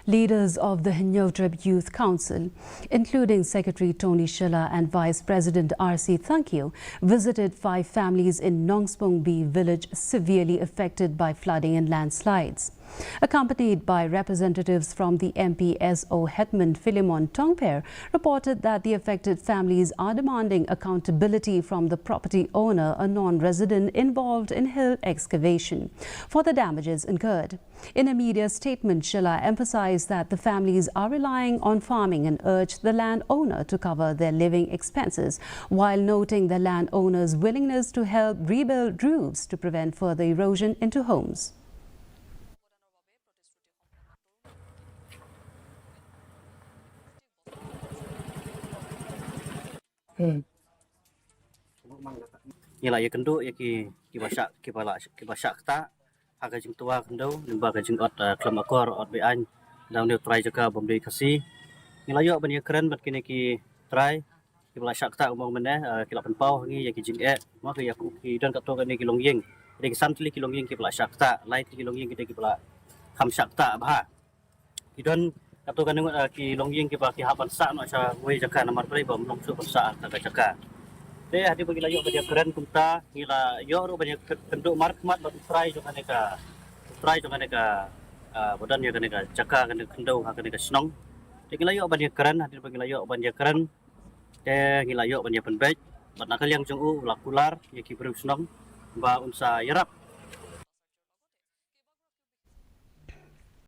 Leaders of the Hynniewtrep Youth Council, including Secretary Tony Shilla and Vice President R.C. Thankyu, visited 5 families in Nongspung village severely affected by flooding and landslides. Accompanied by representatives from the MPSO Hetman Philemon Tongper, reported that the affected families are demanding accountability from the property owner, a non-resident involved in hill excavation, for the damages incurred. In a media statement, Shilla emphasized that the families are relying on farming and urged the landowner to cover their living expenses, while noting the landowner's willingness to help rebuild roofs to prevent further erosion into homes. Ila ya kendo ya ki basak ta haka jing tua kendo limba ka jing ot klamakor ot be an daun ne try jaka bombe kasi ila yo ban ya keren bat kini ki try ki basak ta umong mene ki lapan pau ngi ya ki jing ma ki ya ku ki don ka to ni ki longyeng de ki samtli ki longyeng ki basak ta lai ki longyeng ki bala kham sak ta ba ki don ka to kan ki longyeng ki ba ki hapan sa no sa we jaka namar play bom long su sa ta ka jaka de hadi bagi layo bagi keren kumta ngila yo ro banyak kenduk markmat bagi try jo kaneka bodan ya kaneka jaka kaneka kendau kaneka snong de ngila yo bagi keren hadi bagi layo bagi keren de ngila yo bagi penbej bat nakal yang jong u lakular ya ki bru snong ba unsa yarap